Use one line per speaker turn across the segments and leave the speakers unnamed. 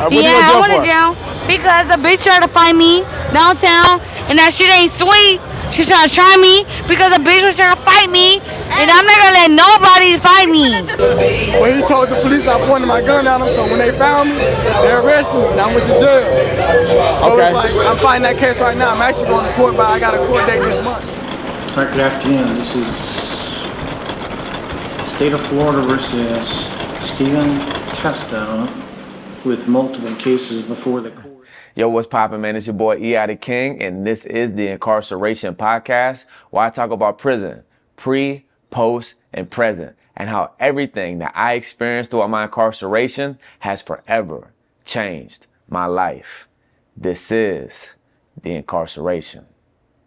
Yeah, I went to jail because the bitch tried to fight me downtown, and that shit ain't sweet. She's trying to try me because the bitch was trying to fight me, and I'm not gonna let nobody fight me.
Well, he told the police I pointed my gun at him, so when they found me, they arrested me, and I went to jail. So it's like, I'm fighting that case right now. I'm actually going to court, but I got a court date this month.
All right, good afternoon. This is State of Florida versus Stephen Testo with multiple cases before the court.
Yo, what's poppin', man? It's your boy E. The King, and this is the Incarceration Podcast, where I talk about prison, pre, post, and present, and how everything that I experienced throughout my incarceration has forever changed my life. This is the Incarceration.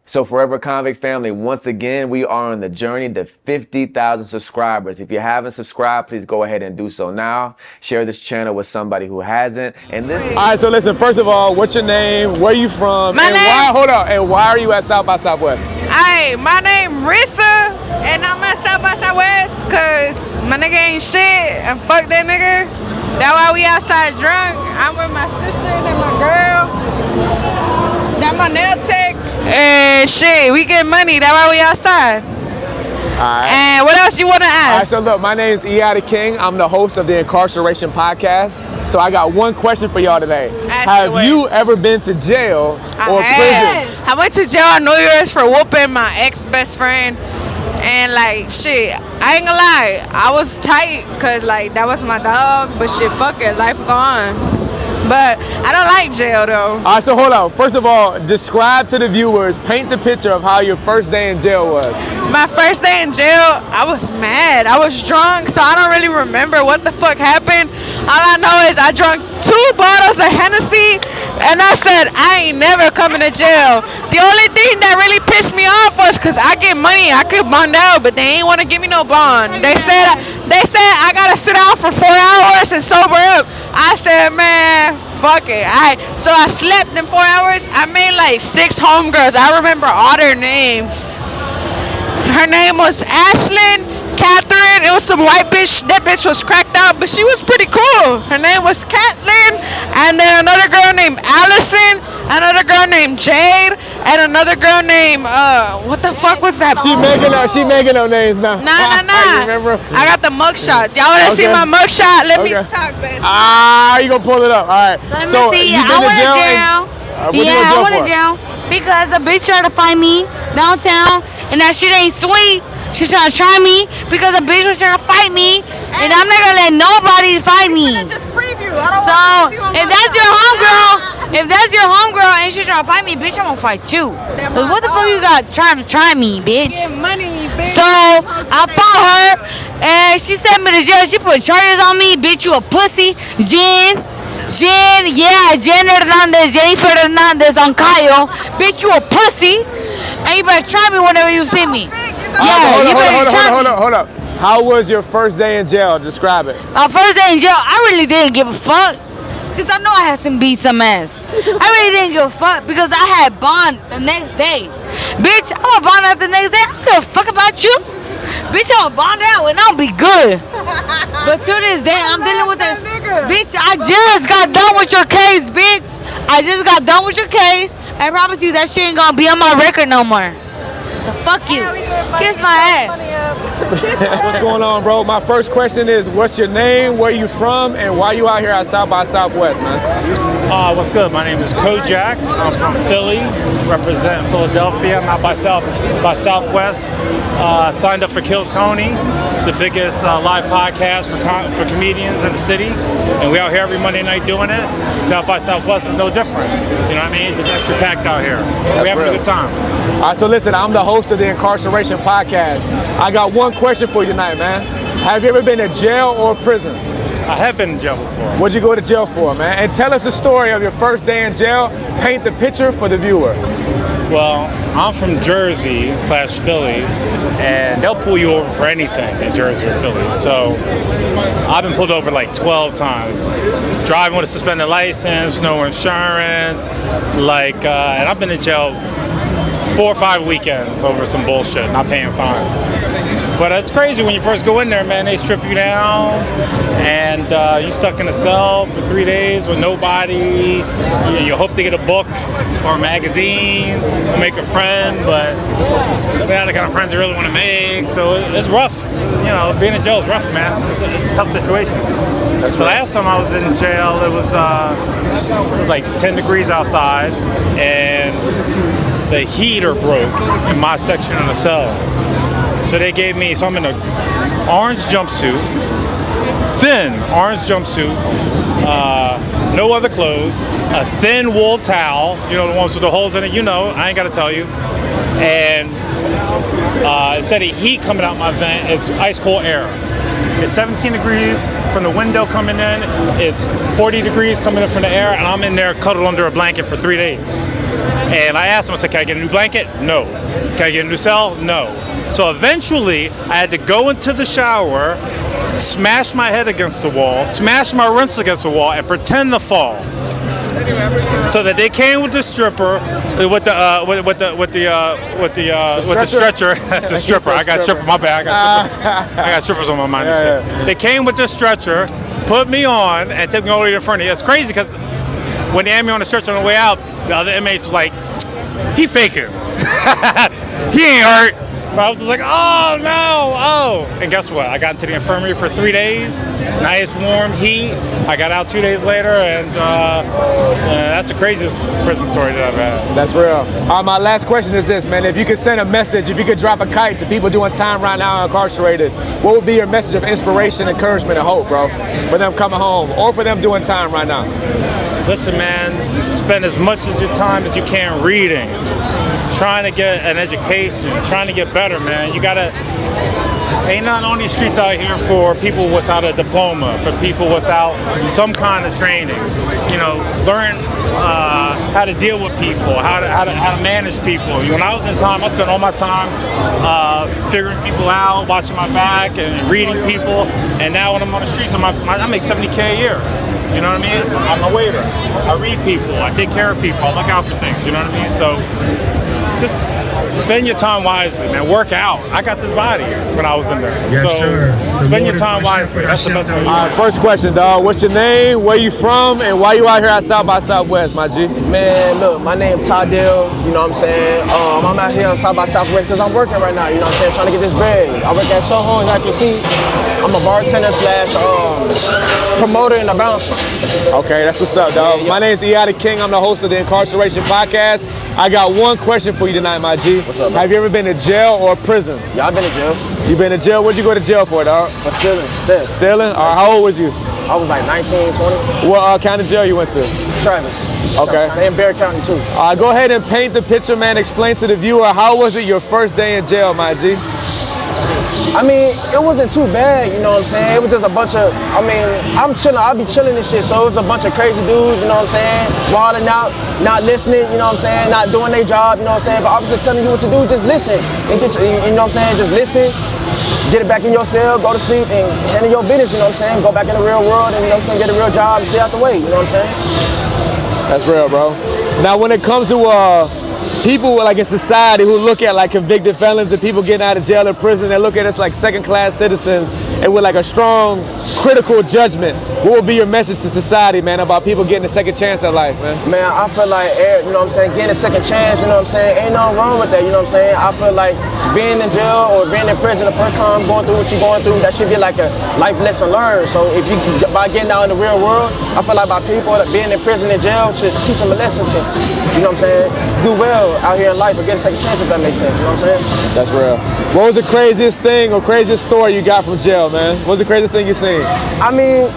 So Forever Convict family, once again, we are on the journey to 50,000 subscribers. If you haven't subscribed, please go ahead and do so now. Share this channel with somebody who hasn't. And this. All right, so listen, first of all, what's your name? Where are you from? And why are you at South by Southwest?
Hey, my name Rissa, and I'm at South by Southwest because my nigga ain't shit, and fuck that nigga. That's why we outside drunk. I'm with my sisters and my girl. That's my nail tech. And shit, we get money. That's why we outside.
All right.
And what else you want to ask?
All right, so look, my name is E. The King. I'm the host of the Incarceration Podcast. So I got one question for y'all today. Have you ever been to jail or prison?
I went to jail on New Year's for whooping my ex-best friend. And like, shit, I ain't gonna lie. I was tight because like, that was my dog. But shit, fuck it. Life go on. But I don't like jail though.
All right, so hold on. First of all, describe to the viewers, paint the picture of how your first day in jail was.
My first day in jail, I was mad. I was drunk, so I don't really remember what the fuck happened. All I know is I drank 2 bottles of Hennessy, and I said, I ain't never coming to jail. The only thing that really pissed me off was because I get money, I could bond out, but they ain't want to give me no bond. They said I gotta sit out for 4 hours and sober up. I said, man, fuck it. So I slept in 4 hours. I made like 6 homegirls. I remember all their names. Her name was Ashlyn, Catherine. It was some white bitch. That bitch was cracked out, but she was pretty cool. Her name was Catlin, and then another girl named Allison, another girl named Jade, and another girl named what the fuck was that?
She making no names now.
Nah. I got the mug shots. Y'all wanna see my mug shot? Let me talk, bitch.
You gonna pull it up? All right.
Let me see. I went to jail. I went to jail because the bitch tried to fight me downtown, and that shit ain't sweet. She's trying to try me because the bitch was trying to fight me, and I'm not gonna let nobody fight me.
Just preview.
So if that's your homegirl and she's trying to fight me, bitch, I'm gonna fight you. But what the fuck you got trying to try me, bitch?
Get money, bitch.
So I fought her, and she sent me to jail. She put charges on me, bitch. You a pussy, Jen Hernandez, Jennifer Hernandez on Kyle. Bitch, you a pussy, and you better try me whenever you see me.
Hold up. How was your first day in jail? Describe it.
My first day in jail, I really didn't give a fuck. Because I know I had to beat some ass. I really didn't give a fuck because I had bond the next day. Bitch, I'm gonna bond out the next day. I don't give a fuck about you. Bitch, I'm gonna bond out and I'll be good. But to this day, I'm dealing with that. Bitch, I just got done with your case, bitch. I just got done with your case. I promise you that shit ain't gonna be on my record no more. So fuck you. Kiss my ass.
What's going on, bro? My first question is, what's your name, where you from, and why you out here at South by Southwest, man?
What's good? My name is Kojak. I'm from Philly, represent Philadelphia. I'm out by Southwest. Signed up for Kill Tony. It's the biggest live podcast for comedians in the city, and we out here every Monday night doing it. South by Southwest is no different. You know what I mean? It's extra packed out here. We're having a good time.
All right, so listen, I'm the host of the Incarceration Podcast. I got one question for you tonight, man. Have you ever been to jail or prison?
I have been in jail before.
What'd you go to jail for, man? And tell us the story of your first day in jail. Paint the picture for the viewer.
Well, I'm from Jersey / Philly, and they'll pull you over for anything in Jersey or Philly. So I've been pulled over like 12 times. Driving with a suspended license, no insurance, and I've been in jail 4 or 5 weekends over some bullshit, not paying fines. But it's crazy when you first go in there, man. They strip you down, and you're stuck in a cell for 3 days with nobody. You hope to get a book or a magazine, make a friend, but they're not the kind of friends you really want to make. So it's rough. You know, being in jail is rough, man. It's a tough situation. The last time I was in jail, it was like 10 degrees outside, and the heater broke in my section of the cells. So they gave me, so I'm in an orange jumpsuit, thin orange jumpsuit, no other clothes, a thin wool towel, you know, the ones with the holes in it, you know, I ain't got to tell you. And instead of heat coming out my vent, it's ice cold air. It's 17 degrees from the window coming in, it's 40 degrees coming in from the air, and I'm in there cuddled under a blanket for 3 days. And I asked him, I said, can I get a new blanket? No. Can I get a new cell? No. So eventually, I had to go into the shower, smash my head against the wall, smash my wrists against the wall, and pretend to fall. So that they came with the stripper, with the stretcher. That's a stripper. I got stripper. My bad. I got strippers on my mind. Yeah. They came with the stretcher, put me on, and took me all the way to the front. It's crazy because when they had me on the stretcher on the way out, the other inmates was like, "He faking. He ain't hurt." But I was just like, oh no, oh. And guess what? I got into the infirmary for 3 days, nice warm heat. I got out 2 days later, and that's the craziest prison story that I've had.
That's real. My last question is this, man. If you could send a message, if you could drop a kite to people doing time right now incarcerated, what would be your message of inspiration, encouragement, and hope, bro? For them coming home or for them doing time right now?
Listen, man, spend as much of your time as you can reading, trying to get an education, trying to get better, man. You gotta, ain't nothing on these streets out here for people without a diploma, for people without some kind of training. You know, learn how to deal with people, how to manage people. When I was in time, I spent all my time figuring people out, watching my back, and reading people. And now when I'm on the streets, I make $70K a year. You know what I mean? I'm a waiter. I read people. I take care of people. I look out for things. You know what I mean? So just spend your time wisely, man. Work out. I got this body when I was in there.
Yes,
so
sir.
spend your time wisely. That's the best way.
All right, first question, dog. What's your name? Where you from? And why you out here at South by Southwest, my G?
Man, look, my name Tadil, you know what I'm saying? I'm out here on South by Southwest because I'm working right now, you know what I'm saying? Trying to get this bread. I work at Soho, as you can see. I'm a bartender slash promoter and a bouncer.
Okay, that's what's up, dog.
Yeah.
My name's King. I'm the host of the Incarceration podcast. I got one question for you tonight, my G.
What's up, man?
Have you ever been to jail or prison?
Yeah, I've been to jail.
You been to jail? What'd you go to jail for, dog?
For stealing.
Stealing? All right, how old was you?
I was like 19, 20.
What county jail you went to?
Travis.
Okay.
In Bear County, too.
All right, go ahead and paint the picture, man. Explain to the viewer, how was it your first day in jail, my G?
I mean, it wasn't too bad, you know what I'm saying? It was just a bunch of, I'm chilling, I'll be chilling and shit, so it was a bunch of crazy dudes, you know what I'm saying? Wilding out, not listening, you know what I'm saying? Not doing their job, you know what I'm saying? But officer telling you what to do, just listen. And get your, you know what I'm saying? Just listen, get it back in your cell, go to sleep, and handle your business, you know what I'm saying? Go back in the real world and, you know what I'm saying, get a real job and stay out the way, you know what I'm saying?
That's real, bro. Now, when it comes to people like in society who look at like convicted felons and people getting out of jail or prison, they look at us like second-class citizens and with like a strong critical judgment, what would be your message to society, man, about people getting a second chance at life, man?
Man, I feel like, you know what I'm saying, getting a second chance, you know what I'm saying, ain't nothing wrong with that, you know what I'm saying? I feel like being in jail or being in prison the first time, going through what you're going through, that should be like a life lesson learned. So if you, by getting out in the real world, I feel like by people that being in prison and jail should teach them a lesson to, you know what I'm saying, do well out here in life or get a second chance, if that makes sense, you know what I'm saying?
That's real. What was the craziest thing or craziest story you got from jail, man? What was the craziest thing you seen?
I mean,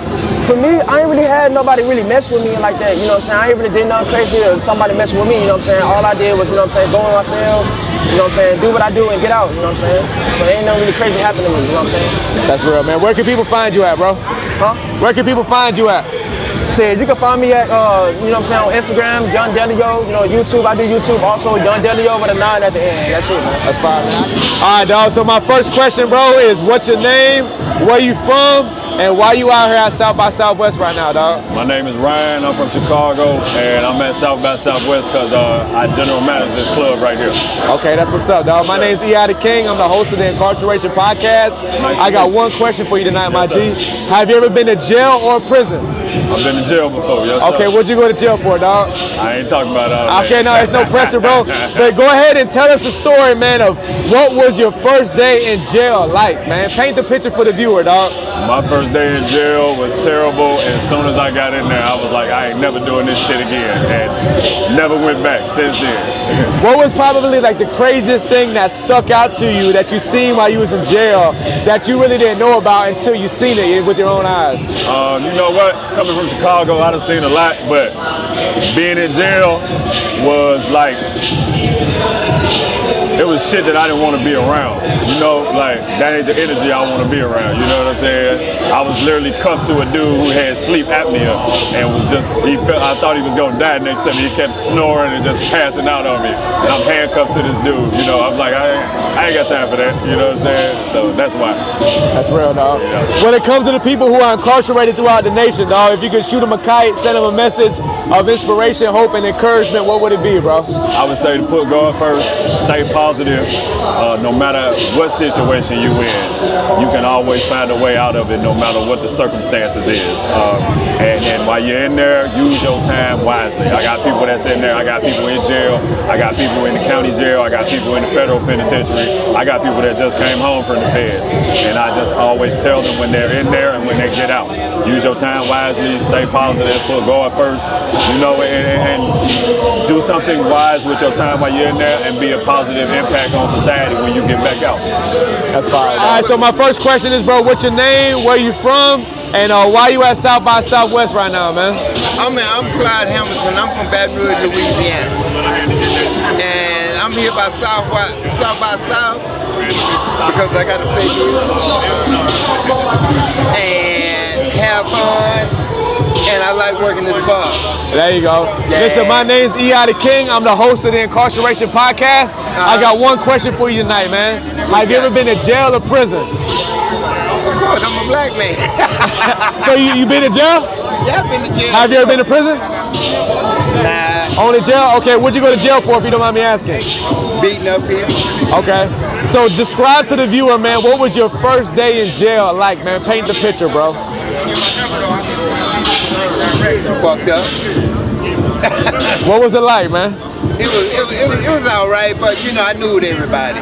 for me, I ain't really had nobody really mess with me like that, you know what I'm saying? I ain't really did nothing crazy or somebody messing with me, you know what I'm saying? All I did was, you know what I'm saying, go in my cell, you know what I'm saying, do what I do and get out, you know what I'm saying? So ain't nothing really crazy happening to me, you know what I'm saying?
That's real, man. Where can people find you at, bro?
Huh?
Where can people find you at?
Shit, you can find me at, you know what I'm saying, on Instagram, Young Delio, you know, YouTube, I do YouTube also, Young Delio with a 9 at the end. That's it, man.
That's fine, man. All right, dog, so my first question, bro, is what's your name, where you from, and why you out here at South by Southwest right now, dog?
My name is Ryan. I'm from Chicago, and I'm at South by Southwest because I general manage this club right here.
Okay, that's what's up, dog. My name is E.I. the King. I'm the host of the Incarceration podcast. I got one question for you tonight, my G. Have you ever been to jail or prison?
I've been to jail before, yes,
Okay,
sir.
what'd you go to jail for, dog?
I ain't talking about all that.
Okay, no, it's no pressure, bro. But go ahead and tell us a story, man, of what was your first day in jail like, man? Paint the picture for the viewer, dog.
My first day in jail was terrible, and as soon as I got in there, I was like, I ain't never doing this shit again, and never went back since then.
What was probably like the craziest thing that stuck out to you that you seen while you was in jail that you really didn't know about until you seen it with your own eyes?
You know what? Coming from Chicago, I done seen a lot, but being in jail was like, it was shit that I didn't want to be around. You know, like, that ain't the energy I want to be around, you know what I'm saying? I was literally cuffed to a dude who had sleep apnea and was just, I thought he was going to die next to me. He kept snoring and just passing out on me. And I'm handcuffed to this dude, you know. I'm like, I ain't got time for that, you know what I'm saying? So that's why.
That's real, dog.
Yeah.
When it comes to the people who are incarcerated throughout the nation, dog, if you could shoot them a kite, send them a message of inspiration, hope, and encouragement, what would it be, bro?
I would say to put God first, stay positive, no matter what situation you in, you can always find a way out of it no matter what the circumstances is. And while you're in there, use your time wisely. I got people that's in there, I got people in jail, I got people in the county jail, I got people in the federal penitentiary, I got people that just came home from the feds. And I just always tell them when they're in there and when they get out, use your time wisely, stay positive, put God first, you know, and do something wise with your time while you're in there and be a positive impact on society when you get back out.
That's fine. All right, so my first question is, bro, what's your name, where you from, and why you at South by Southwest right now, man?
I'm Clyde Hamilton. I'm from Baton Rouge, Louisiana. And I'm here by South by South because I got to play music and have fun. And I like working this bar.
There you go.
Yeah.
Listen, my name's E.I. the King. I'm the host of the Incarceration podcast. I got one question for you tonight, man. Have you ever been to jail or prison?
Of course, I'm a black man.
So you been to jail?
Yeah, I've been to jail.
Have you ever been to prison?
Nah.
Only jail? Okay, what'd you go to jail for if you don't mind me asking?
Beating up people.
Okay. So describe to the viewer, man, what was your first day in jail like, man? Paint the picture, bro.
Fucked up.
What was it like, man?
It was all right, but you know, I knew everybody.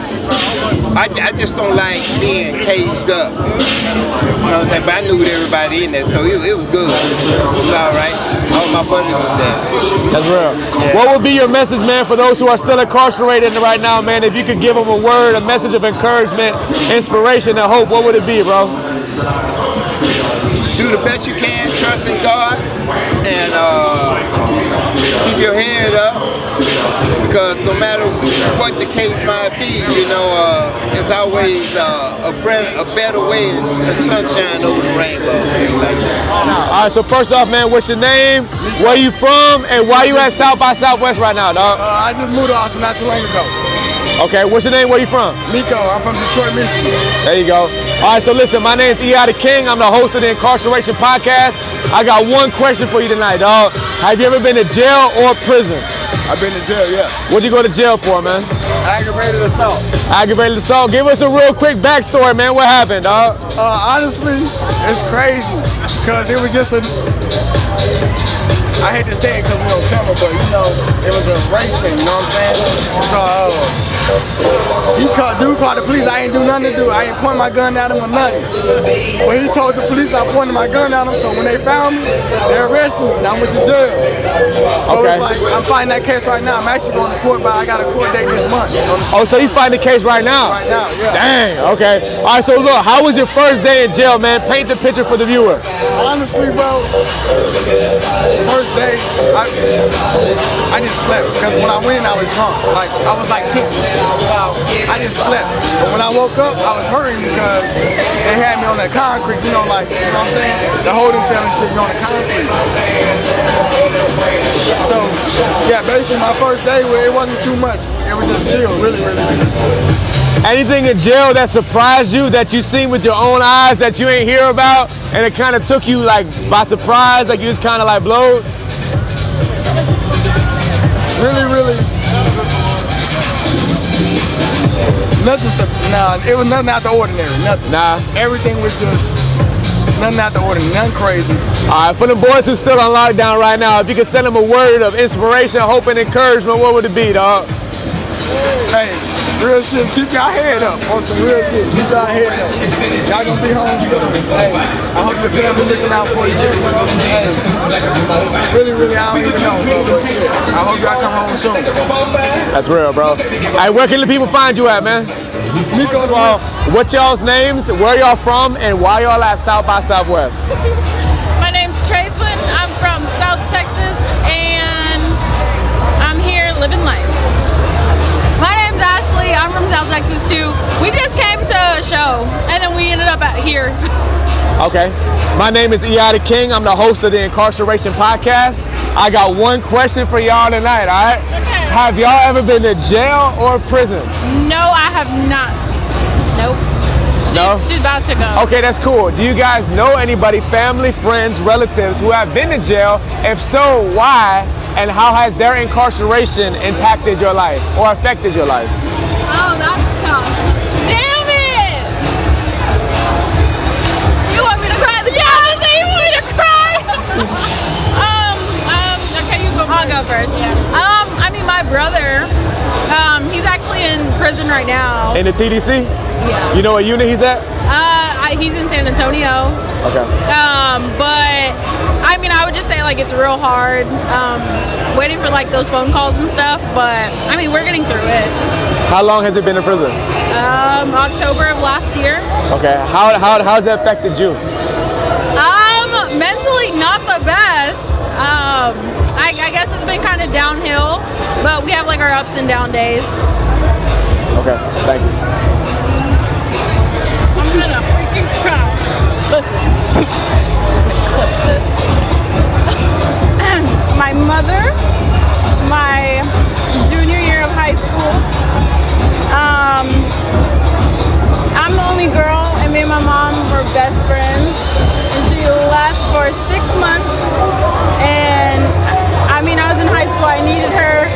I just don't like being caged up. You know what I'm saying? But I knew everybody in there, so it was good. It was all right. All my buddies was there.
That's real.
Yeah.
What would be your message, man, for those who are still incarcerated right now, man? If you could give them a word, a message of encouragement, inspiration, and hope, what would it be, bro?
Do the best you can, trust in God, and keep your head up, because no matter what the case might be, you know, there's always a better way and sunshine over the rainbow. Like that.
All right, so first off, man, what's your name, where you from, and why you at South by Southwest right now, dog?
I just moved to Austin not too long ago.
Okay, what's your name, where you from?
Nico, I'm from Detroit, Michigan.
There you go. All right, so listen, my name's E.I. the King. I'm the host of the Incarceration podcast. I got one question for you tonight, dog. Have you ever been to jail or prison?
I've been to jail, yeah.
What'd you go to jail for, man?
Aggravated assault.
Aggravated assault. Give us a real quick backstory, man. What happened, dog?
Honestly, it's crazy, because it was just I hate to say it because we're on camera, but you know, it was a race thing, you know what I'm saying? So, dude called the police. I ain't do nothing to do. I ain't point my gun at him or nothing. But he told the police I pointed my gun at him, so when they found me, they arrested me, and I went to jail. So
Okay.
it's like, I'm fighting that case right now. I'm actually going to court, but I got a court date this month.
Oh, so you fighting the case right now?
Right now, yeah.
Dang, okay. All right, so look, how was your first day in jail, man? Paint the picture for the viewer.
Honestly, bro, first day, I just slept, because when I went in, I was drunk. Like, I was like tipsy. So I just slept. But when I woke up, I was hurting because they had me on that concrete, you know, like, you know what I'm saying? The holding cell and shit, you on the concrete. So, yeah, basically my first day, it wasn't too much. It was just chill, really, really, really.
Anything in jail that surprised you, that you seen with your own eyes, that you ain't hear about, and it kind of took you like by surprise, like you just kind of like blowed?
Really. Nothing. Nah, it was nothing out the ordinary. Nothing.
Nah.
Everything was just nothing out the ordinary. Nothing crazy.
All right, for the boys who's still on lockdown right now, if you could send them a word of inspiration, hope, and encouragement, what would it be, dog?
Hey, real shit. Keep your head up on some real shit. Keep your head up. Y'all gonna be home soon. Hey, I hope your family looking out for you. Hey, really, I don't even know, bro. But shit, I hope y'all come home soon.
That's real, bro. Hey, where can the people find you at, man?
Nico,
what's y'all's names, where y'all from, and why y'all at South by Southwest?
My name's Tracelyn. I'm from South Texas, and I'm here living life.
My name's Ashley. I'm from South Texas too. We just came to a show, and then we ended up out here.
Okay. My name is E.I. the King. I'm the host of the Incarceration podcast. I got one question for y'all tonight, all right?
Okay.
Have y'all ever been to jail or prison?
No, I have not. Nope.
No?
She's about to go.
Okay, that's cool. Do you guys know anybody, family, friends, relatives who have been to jail? If so, why? And how has their incarceration impacted your life or affected your life?
Oh, that's tough.
Damn it!
You want me to cry?
Yeah, I was saying you want me to cry. Okay, you go first.
I'll go first.
Yeah.
I mean, my brother, he's actually in prison right now.
In the TDC?
Yeah.
You know what unit he's at?
He's in San Antonio.
Okay.
But I mean, I would just say like it's real hard waiting for like those phone calls and stuff. But I mean, we're getting through it.
How long has it been in prison?
October of last year.
Okay. How's that affected you?
Mentally not the best. I guess it's been kind of downhill, but we have like our ups and down days.
Okay, thank you.
I'm gonna freaking cry. Listen. Clip this. My mother, my junior year of high school. I'm the only girl, and me and my mom were best friends. And she left for 6 months. And I mean, I was in high school. I needed her.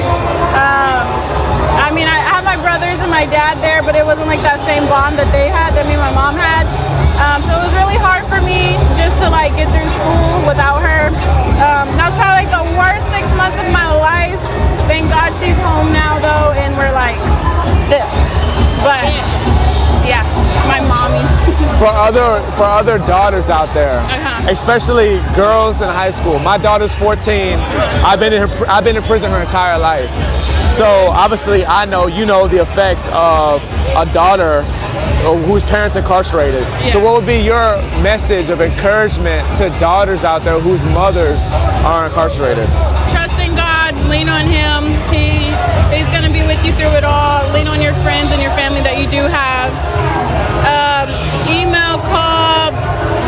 I mean, I had my brothers and my dad there, but it wasn't like that same bond that they had, that me and my mom had. So it was really hard for me just to like get through school without her. That was probably like the worst 6 months of my life. Thank God she's home now though, and we're like this. But yeah, my mommy.
For other daughters out there, especially girls in high school. My daughter's 14. I've been in prison her entire life. So obviously I know you know the effects of a daughter whose parents are incarcerated.
Yeah.
So what would be your message of encouragement to daughters out there whose mothers are incarcerated?
Trust in God, lean on Him. He's gonna be with you through it all. Lean on your friends and your family that you do have. Email, call,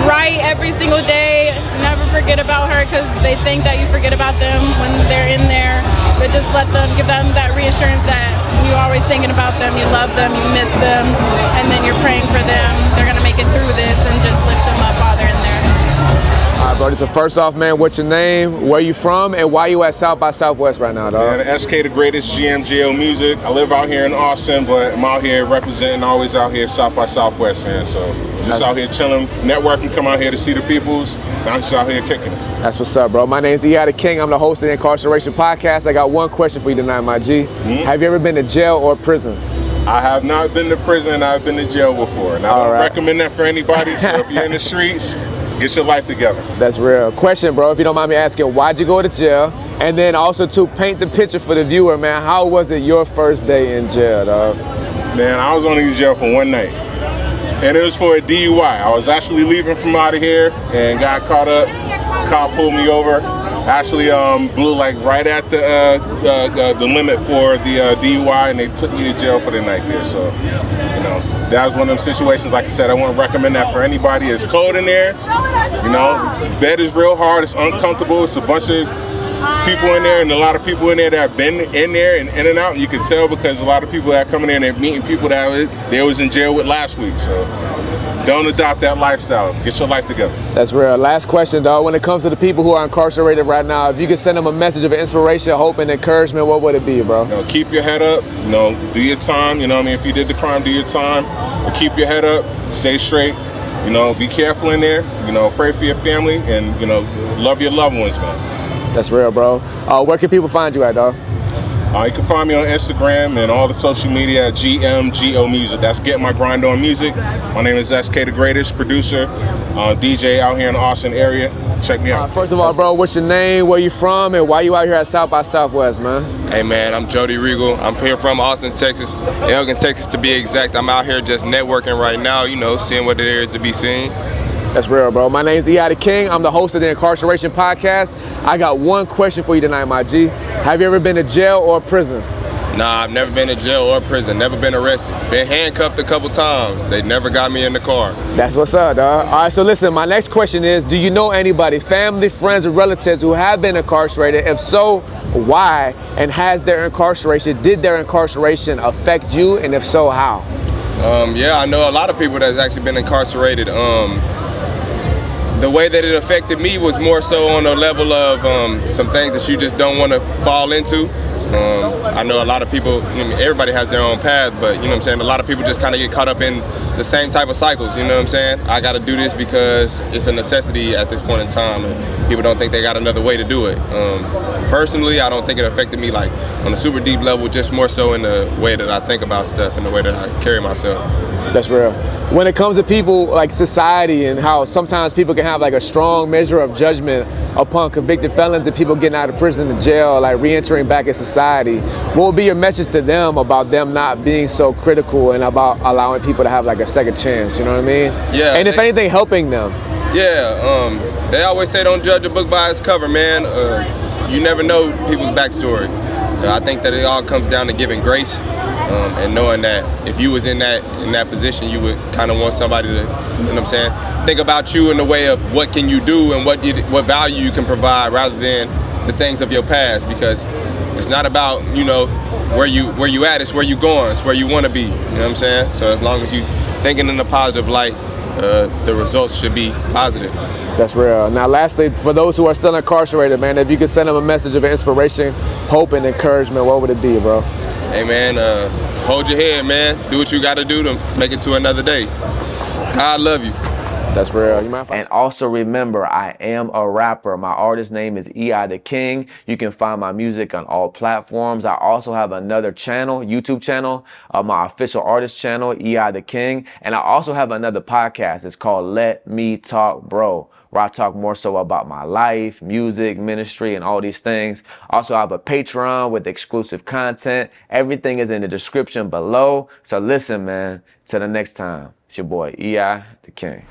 write every single day. Never forget about her because they think that you forget about them when they're in there. But just give them that reassurance that you're always thinking about them, you love them, you miss them, and then you're praying for them. They're gonna make it through this, and just lift them up while they're in there.
All right, buddy. So first off, man, what's your name? Where you from? And why you at South by Southwest right now, dog?
Man, SK the greatest, GMGL music. I live out here in Austin, but I'm out here representing, always out here South by Southwest, man. So just out here chilling, networking, come out here to see the peoples. And I'm just out here kicking it.
That's what's up, bro. My name's E.I. the King. I'm the host of the Incarceration podcast. I got one question for you tonight, my G. Have you ever been to jail or prison?
I have not been to prison. I've been to jail before. And I don't recommend that for anybody. So if you're in the streets, get your life together.
That's real. Question, bro, if you don't mind me asking, why'd you go to jail? And then also to paint the picture for the viewer, man, how was it your first day in jail, dog?
Man, I was only in jail for one night. And it was for a DUI. I was actually leaving from out of here and got caught up. Cop pulled me over. Actually blew like right at the limit for the DUI, and they took me to jail for the night there. So, you know, that was one of them situations. Like I said, I wouldn't recommend that for anybody. It's cold in there. You know, bed is real hard. It's uncomfortable. It's a bunch of people in there, and a lot of people in there that have been in there and in and out. You can tell because a lot of people that are coming in and meeting people that they was in jail with last week. So don't adopt that lifestyle. Get your life together.
That's real. Last question, dog. When it comes to the people who are incarcerated right now, if you could send them a message of inspiration, hope, and encouragement, what would it be, bro?
You know, keep your head up. You know, do your time. You know what I mean? If you did the crime, do your time. But keep your head up. Stay straight. You know, be careful in there. You know, pray for your family, and you know, love your loved ones, man.
That's real, bro. Where can people find you at, dog?
You can find me on Instagram and all the social media at GMGO Music. That's Get My Grind On Music. My name is SK the Greatest, producer, DJ out here in the Austin area. Check me out.
First of all, bro, what's your name, where you from, and why you out here at South by Southwest, man?
Hey, man, I'm Jody Regal. I'm here from Austin, Texas, Elgin, Texas to be exact. I'm out here just networking right now, you know, seeing what there is to be seen.
That's real, bro. My name's E.I. the King. I'm the host of the Incarceration podcast. I got one question for you tonight, my G. Have you ever been to jail or prison?
Nah, I've never been to jail or prison, never been arrested. Been handcuffed a couple times. They never got me in the car.
That's what's up, dog. All right, so listen, my next question is, do you know anybody, family, friends, or relatives who have been incarcerated? If so, why? And has their incarceration, did their incarceration affect you? And if so, how?
Yeah, I know a lot of people that's actually been incarcerated. The way that it affected me was more so on a level of some things that you just don't want to fall into. I know a lot of people, everybody has their own path, but you know what I'm saying, a lot of people just kind of get caught up in the same type of cycles, you know what I'm saying? I got to do this because it's a necessity at this point in time, and people don't think they got another way to do it. Personally, I don't think it affected me like on a super deep level, just more so in the way that I think about stuff and the way that I carry myself.
That's real. When it comes to people like society and how sometimes people can have like a strong measure of judgment upon convicted felons and people getting out of prison and jail, like re-entering back in society, what would be your message to them about them not being so critical and about allowing people to have like a second chance, you know what I mean?
Yeah.
And if anything, helping them.
Yeah, they always say don't judge a book by its cover, man. You never know people's backstory. I think that it all comes down to giving grace. And knowing that if you was in that position, you would kind of want somebody to, you know what I'm saying, think about you in the way of what can you do and what value you can provide rather than the things of your past, because it's not about, you know, where you at, it's where you going, it's where you want to be, you know what I'm saying? So as long as you thinking in a positive light, the results should be positive.
That's real. Now lastly, for those who are still incarcerated, man, if you could send them a message of inspiration, hope, and encouragement, what would it be, bro?
Hey man, hold your head, man. Do what you got to do to make it to another day. God love you.
That's real. You mind if And also remember, I am a rapper. My artist name is E.I. the King. You can find my music on all platforms. I also have another channel, YouTube channel, my official artist channel, E.I. the King. And I also have another podcast. It's called Let Me Talk Bro, where I talk more so about my life, music, ministry, and all these things. Also, I have a Patreon with exclusive content. Everything is in the description below. So listen, man, till the next time, it's your boy, E.I. the King.